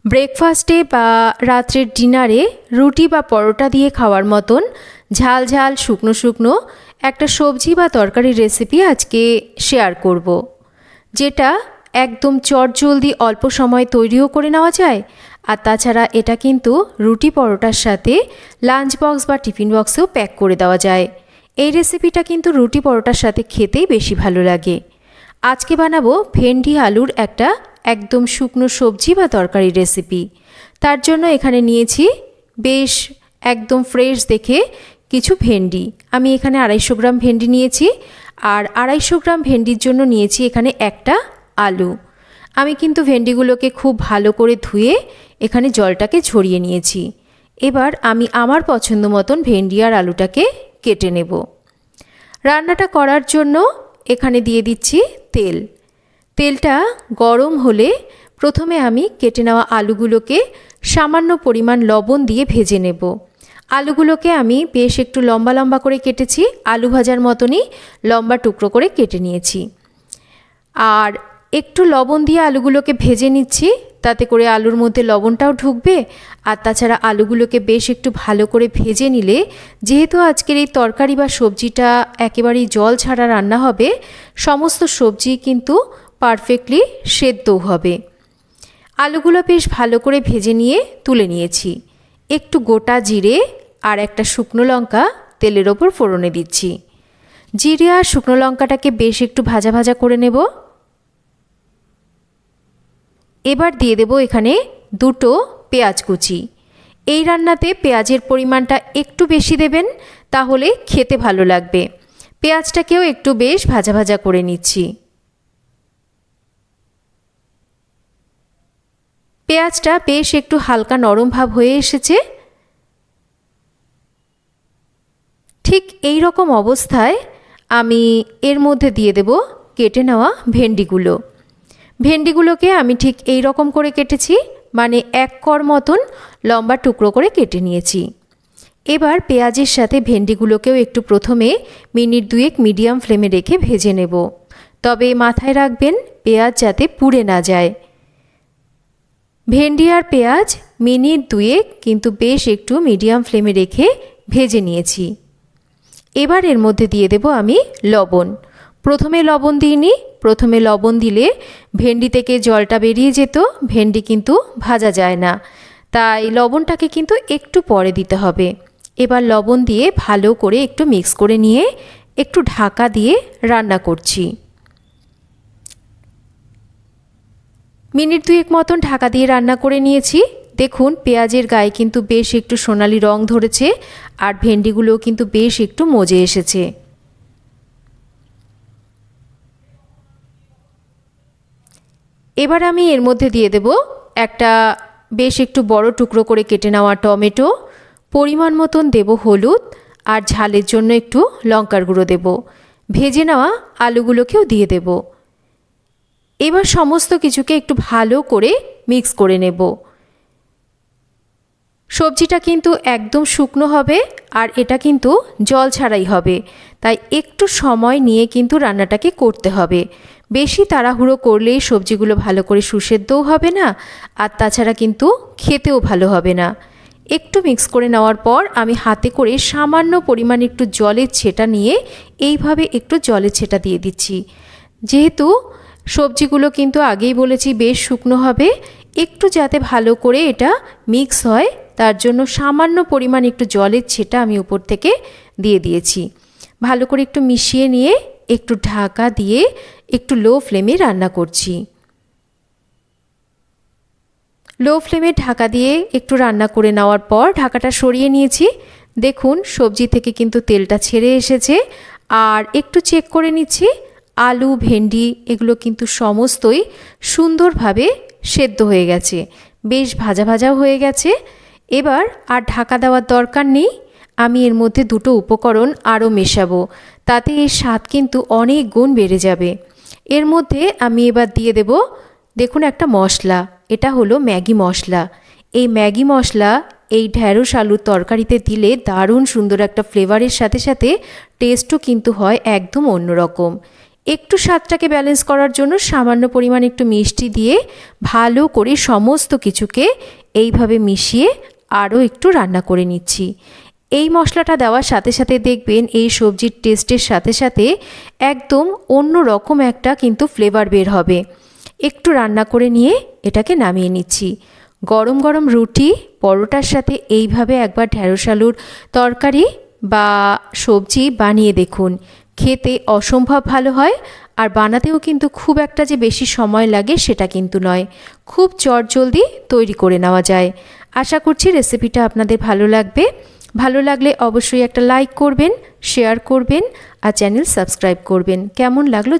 ব্রেকফাস্টে বা রাত্রের ডিনারে রুটি বা পরোটা দিয়ে খাওয়ার মতন ঝাল ঝাল শুকনো শুকনো একটা সবজি বা তরকারির রেসিপি আজকে শেয়ার করব, যেটা একদম চটজলদি অল্প সময় তৈরিও করে নেওয়া যায়। আর তাছাড়া এটা কিন্তু রুটি পরোটার সাথে লাঞ্চ বক্স বা টিফিন বক্সেও প্যাক করে দেওয়া যায়। এই রেসিপিটা কিন্তু রুটি পরোটার সাথে খেতেই বেশি ভালো লাগে। আজকে বানাবো ভেন্ডি আলুর একটা একদম শুকনো সবজি বা তরকারি রেসিপি। তার জন্য এখানে নিয়েছি বেশ একদম ফ্রেশ দেখে কিছু ভেন্ডি। আমি এখানে 250 গ্রাম ভেন্ডি নিয়েছি, আর 250 গ্রাম ভেন্ডির জন্য নিয়েছি এখানে একটা আলু। আমি কিন্তু ভেন্ডিগুলোকে খুব ভালো করে ধুয়ে এখানে জলটাকে ঝরিয়ে নিয়েছি। এবার আমি আমার পছন্দ মতন ভেন্ডি আর আলুটাকে কেটে নেব। রান্নাটা করার জন্য এখানে দিয়ে দিচ্ছি তেল। তেলটা গরম হলে প্রথমে আমি কেটে নেওয়া আলুগুলোকে সামান্য পরিমাণ লবণ দিয়ে ভেজে নেব। আলুগুলোকে আমি বেশ একটু লম্বা লম্বা করে কেটেছি, আলু ভাজার মতনই লম্বা টুকরো করে কেটে নিয়েছি। আর একটু লবণ দিয়ে আলুগুলোকে ভেজে নিচ্ছি, তাতে করে আলুর মধ্যে লবণটাও ঢুকবে। আর তাছাড়া আলুগুলোকে বেশ একটু ভালো করে ভেজে নিলে, যেহেতু আজকের এই তরকারি বা সবজিটা একেবারেই জল ছাড়া রান্না হবে, সমস্ত সবজি কিন্তু পারফেক্টলি সেদ্ধও হবে। আলুগুলো বেশ ভালো করে ভেজে নিয়ে তুলে নিয়েছি। একটু গোটা জিরে আর একটা শুকনো লঙ্কা তেলের ওপর ফোড়নে দিচ্ছি। জিরে আর শুকনো লঙ্কাটাকে বেশ একটু ভাজা ভাজা করে নেব। এবার দিয়ে দেব এখানে 2 পেঁয়াজ কুচি। এই রান্নাতে পেঁয়াজের পরিমাণটা একটু বেশি দেবেন, তাহলে খেতে ভালো লাগবে। পেঁয়াজটাকেও একটু বেশ ভাজা ভাজা করে নিচ্ছি। পেঁয়াজটা বেশ একটু হালকা নরম ভাব হয়ে এসেছে। ঠিক এই রকম অবস্থায় আমি এর মধ্যে দিয়ে দেব কেটে নেওয়া ভেন্ডিগুলো। ভেন্ডিগুলোকে আমি ঠিক এই রকম করে কেটেছি, মানে 1 কর মতন লম্বা টুকরো করে কেটে নিয়েছি। এবার পেঁয়াজের সাথে ভেন্ডিগুলোকেও একটু প্রথমে মিনিট 2 মিডিয়াম ফ্লেমে রেখে ভেজে নেব। তবে মাথায় রাখবেন পেঁয়াজ যাতে পুড়ে না যায়। ভেন্ডি আর পেঁয়াজ মিনিট 2 কিন্তু বেশ একটু মিডিয়াম ফ্লেমে রেখে ভেজে নিয়েছি। এবার এর মধ্যে দিয়ে দেব আমি লবণ। প্রথমে লবণ দিইনি, প্রথমে লবণ দিলে ভেন্ডি থেকে জলটা বেরিয়ে যেত, ভেন্ডি কিন্তু ভাজা যায় না, তাই লবণটাকে কিন্তু একটু পরে দিতে হবে। এবার লবণ দিয়ে ভালো করে একটু মিক্স করে নিয়ে একটু ঢাকা দিয়ে রান্না করছি। মিনিট 2 মতন ঢাকা দিয়ে রান্না করে নিয়েছি। দেখুন পেঁয়াজের গায়ে কিন্তু বেশ একটু সোনালি রং ধরেছে, আর ভেন্ডিগুলোও কিন্তু বেশ একটু মজে এসেছে। এবার আমি এর মধ্যে দিয়ে দেব একটা বেশ একটু বড় টুকরো করে কেটে নেওয়া টমেটো, পরিমাণ মতন দেব হলুদ, আর ঝালের জন্য একটু লঙ্কার গুঁড়ো দেব। ভেজে নেওয়া আলুগুলোকেও দিয়ে দেব। এবার সমস্ত কিছুকে একটু ভালো করে মিক্স করে নেব। সবজিটা কিন্তু একদম শুকনো হবে, আর এটা কিন্তু জল ছাড়াই হবে, তাই একটু সময় নিয়ে কিন্তু রান্নাটাকে করতে হবে। বেশি তাড়াহুড়ো করলেই সবজিগুলো ভালো করে সুসেদ্ধও হবে না, আর তাছাড়া কিন্তু খেতেও ভালো হবে না। একটু মিক্স করে নেওয়ার পর আমি হাতে করে সামান্য পরিমাণ একটু জলের ছেটা নিয়ে এইভাবে একটু জলের ছেটা দিয়ে দিচ্ছি। যেহেতু সবজিগুলো কিন্তু আগেই বলেছি বেশ শুকনো হবে, একটু যাতে ভালো করে এটা মিক্স হয় তার জন্য সামান্য পরিমাণ একটু জলের ছেটা আমি উপর থেকে দিয়ে দিয়েছি। ভালো করে একটু মিশিয়ে নিয়ে একটু ঢাকা দিয়ে একটু লো ফ্লেমে রান্না করছি। লো ফ্লেমে ঢাকা দিয়ে একটু রান্না করে নেওয়ার পর ঢাকাটা সরিয়ে নিয়েছি। দেখুন সবজি থেকে কিন্তু তেলটা ছেড়ে এসেছে, আর একটু চেক করে নিচ্ছি আলু ভেন্ডি এগুলো কিন্তু সমস্তই সুন্দরভাবে সেদ্ধ হয়ে গেছে, বেশ ভাজা ভাজাও হয়ে গেছে। এবার আর ঢাকা দেওয়ার দরকার নেই। আমি এর মধ্যে 2 উপকরণ আরও মেশাবো, তাতে এর স্বাদ কিন্তু অনেক গুণ বেড়ে যাবে। এর মধ্যে আমি এবার দিয়ে দেব, দেখুন একটা মশলা, এটা হলো ম্যাগি মশলা। এই ম্যাগি মশলা এই ঢ্যাঁড়স আলুর তরকারিতে দিলে দারুণ সুন্দর একটা ফ্লেভারের সাথে সাথে টেস্টও কিন্তু হয় একদম অন্যরকম। একটু স্বাদটাকে ব্যালেন্স করার জন্য সামান্য পরিমাণ একটু মিষ্টি দিয়ে ভালো করে সমস্ত কিছুকে এইভাবে মিশিয়ে আরও একটু রান্না করে নিচ্ছি। এই মশলাটা দেওয়ার সাথে সাথে দেখবেন এই সবজির টেস্টের সাথে সাথে একদম অন্য রকম একটা কিন্তু ফ্লেভার বের হবে। একটু রান্না করে নিয়ে এটাকে নামিয়ে নিচ্ছি। গরম গরম রুটি পরোটার সাথে এইভাবে একবার ঢ্যাঁড়স আলুর তরকারি বা সবজি বানিয়ে দেখুন, খেতে অসম্ভব ভালো হয়। আর বানাতেও কিন্তু খুব একটা যে বেশি সময় লাগে সেটা কিন্তু নয়, খুব চটজলদি তৈরি করে নেওয়া যায়। আশা করছি রেসিপিটা আপনাদের ভালো লাগবে। ভালো লাগলে অবশ্যই একটা লাইক করবেন, শেয়ার করবেন আর চ্যানেল সাবস্ক্রাইব করবেন। কেমন লাগলো